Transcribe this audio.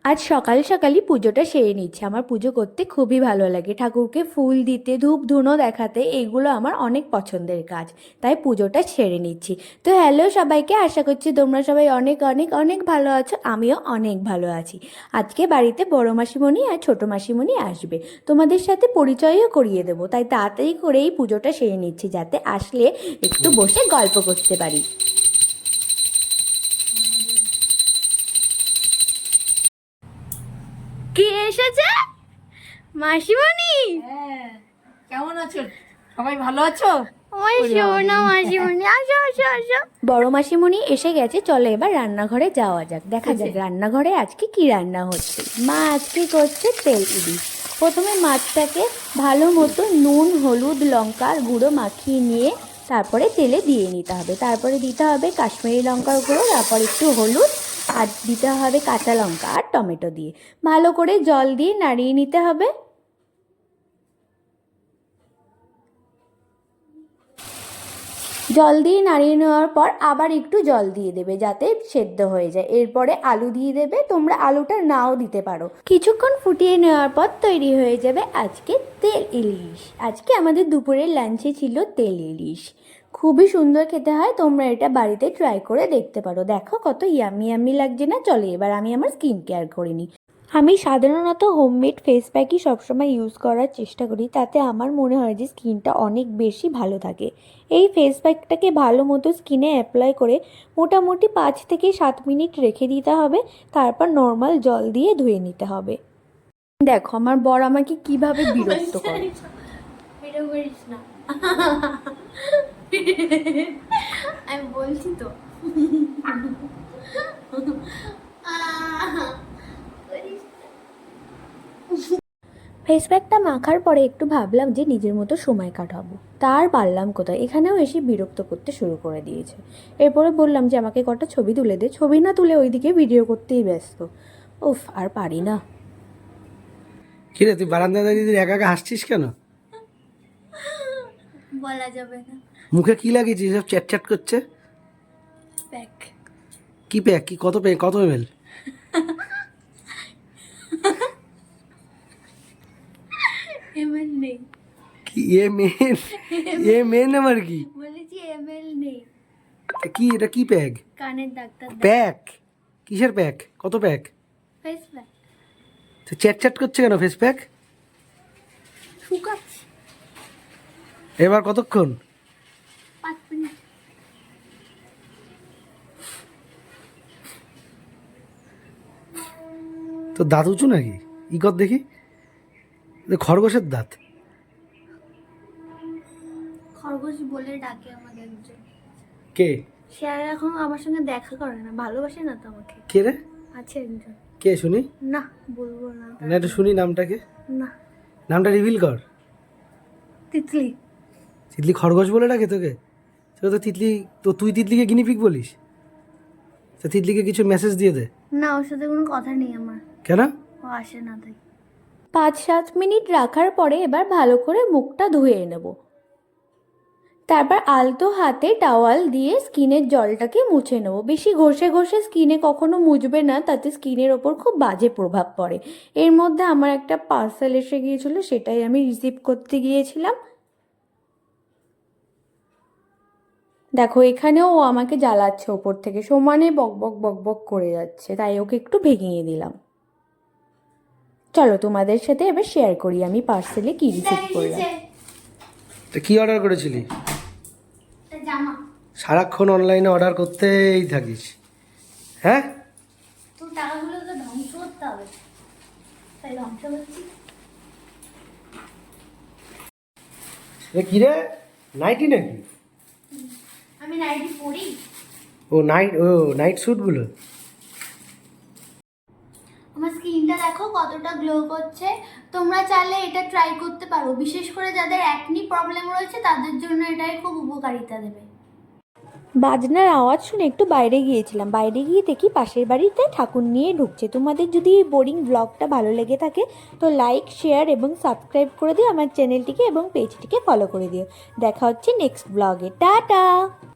আজ সকাল সকালই পুজোটা সেরে নিচ্ছে। আমার পুজো করতে খুবই ভালো লাগে। ঠাকুরকে ফুল দিতে, ধূপ ধুনো দেখাতে, এগুলো আমার অনেক পছন্দের কাজ। তাই পুজোটা সেরে নিচ্ছি। তো হ্যালো সবাইকে, আশা করছি তোমরা সবাই অনেক অনেক অনেক ভালো আছো। আমিও অনেক ভালো আছি। আজকে বাড়িতে বড় মাসিমণি আর ছোট মাসিমণি আসবে। তোমাদের সাথে পরিচয়ও করিয়ে দেবো। তাই তাড়াতাড়ি করেই পুজোটা সেরে নিচ্ছি, যাতে আসলে একটু বসে গল্প করতে পারি। কে এসেছে? মাসিমণি। হ্যাঁ, কেমন আছো? সবাই ভালো আছো? ওই শোনো মাসিমণি, আসো আসো আসো। বড় মাসিমণি এসে গেছে, চলো এবার রান্নাঘরে যাওয়া যাক। দেখা যাক রান্নাঘরে আজকে কি রান্না হচ্ছে। মা আজকে করছে তেল ইলিশ। প্রথমে মাছটাকে ভালো মতো নুন, হলুদ, লঙ্কার গুঁড়ো মাখিয়ে নিয়ে তারপরে তেলে দিয়ে নিতে হবে। তারপরে দিতে হবে কাশ্মীরি লঙ্কার গুঁড়ো, তারপর একটু হলুদ, আর দিতে হবে কাঁচা লঙ্কা আর টমেটো দিয়ে ভালো করে জল দিয়ে নাড়িয়ে নিতে হবে। জল দিয়ে নাড়িয়ে নেওয়ার পর আবার একটু জল দিয়ে দেবে, যাতে সেদ্ধ হয়ে যায়। এরপরে আলু দিয়ে দেবে। তোমরা আলুটা নাও দিতে পারো। কিছুক্ষণ ফুটিয়ে নেওয়ার পর তৈরি হয়ে যাবে আজকে তেল ইলিশ। আজকে আমাদের দুপুরের লাঞ্চে ছিল তেল ইলিশ। খুবই সুন্দর খেতে হয়। তোমরা এটা বাড়িতে ট্রাই করে দেখতে পারো। দেখো কত ইয়ামি ইয়ামি লাগছে না। চলো এবার আমি আমার স্কিন কেয়ার করে নিই। আমি সাধারণত হোমমেড ফেস প্যাকই সবসময় ইউজ করার চেষ্টা করি। তাতে আমার মনে হয় যে স্কিনটা অনেক বেশি ভালো থাকে। এই ফেস প্যাকটাকে ভালো মতো স্কিনে অ্যাপ্লাই করে মোটামুটি 5 থেকে 7 মিনিট রেখে দিতে হবে। তারপর নর্মাল জল দিয়ে ধুয়ে নিতে হবে। দেখো আমার বর আমাকে কিভাবে বিরক্ত করে। ভিডিও করিস না। আমি বলছি তো। ফেস প্যাকটা মাখার পরে একটু ভাবলাম যে নিজের মতো সময় কাটাবো। তার পারলাম কোথায়, এখানেও এসে বিরক্ত করতে শুরু করে দিয়েছে। এরপরে বললাম যে আমাকে কটা ছবি তুলে দে। ছবি না তুলে ওইদিকে ভিডিও করতেই ব্যস্ত। উফ, আর পারি না। কিরে তুই বারান্দায় দাঁড়িয়ে একা একা হাসছিস কেন? বলা যাবে না। মুখে কি লাগিয়েছিস? সব চ্যাট চ্যাট করছে। প্যাক। কি প্যাক? কি কত প্যাক? কত এমএল? এমএল নেই। কি এ মেন আমার কি বলেছি এমএল নেই। কি এটা? কি প্যাক? কানের ডাক্তার। প্যাক? কিসের প্যাক? কত প্যাক? Face pack. তো চ্যাট চ্যাট করছে কেন ফেস প্যাক? শুকাচ্ছি। এবার কতক্ষণ? 5 মিনিট। তো দাঁত উঁচু নাকি? ই কর দেখি। খরগোশের দাঁত। খরগোশ বলে ডাকে আমাকে একজন। কে? সে আর এখন আমার সঙ্গে দেখা করে না, ভালোবাসে না তো আমাকে। কে রে? আছে একজন। কে শুনি? না, বলবো না। না একটু শুনি নামটাকে। না। নামটা রিভিল কর। তিতলি। তিতলি খরগোশ বলে ডাকে তোকে? তো তিতলি, তো তুই তিতলিকে গিনিপিগ বলিস? তো তিতলিকে কিছু মেসেজ দিয়ে দে। না, ওর সাথে কোনো কথা নেই আমার। কেন? ও আসে না তাই। 5-7 মিনিট রাখার পরে এবার ভালো করে মুখটা ধুয়ে নেব। তারপর আলতো হাতে টাওয়াল দিয়ে স্কিনের জলটাকে মুছে নেব। বেশি ঘষে ঘষে স্কিনে কখনো মুছবে না, তাতে স্কিনের ওপর খুব বাজে প্রভাব পড়ে। এর মধ্যে আমার একটা পার্সেল এসে গিয়েছিল, সেটাই আমি রিসিভ করতে গিয়েছিলাম। দেখো এখানেও ও আমাকে জ্বালাচ্ছে ওপর থেকে, সমানে বক বক বক বক করে যাচ্ছে। তাই ওকে একটু ভেঙিয়ে দিলাম। চলো তোমাদের সাথে এবার শেয়ার করি আমি পার্সেলে কি রিসিভ করলাম। তো কি অর্ডার করেছিলি? জামা। সারাক্ষণ অনলাইনে অর্ডার করতেই থাকিস, হ্যাঁ? তোর টাকাগুলো তো ধ্বংস করতে হবে, তাই ধ্বংস করছি। কি রে, নাইটি নাকি? আমি নাইটি পরি। নাইট স্যুটগুলো। আমার স্কিনটা দেখো কতটা গ্লো করছে। তোমরা চাইলে এটা ট্রাই করতে পারো। বিশেষ করে যাদের অ্যাকনি প্রবলেম রয়েছে তাদের জন্য এটাই খুব উপকারিতা দেবে। বাজনার আওয়াজ শুনে একটু বাইরে গিয়েছিলাম। বাইরে গিয়ে দেখি পাশের বাড়িতে ঠাকুর নিয়ে ঢুকছে। তোমাদের যদি এই বোরিং ব্লগটা ভালো লেগে থাকে তো লাইক, শেয়ার এবং সাবস্ক্রাইব করে দিও আমার চ্যানেলটিকে এবং পেজটিকে ফলো করে দিও। দেখা হচ্ছে নেক্সট ব্লগে। টাটা।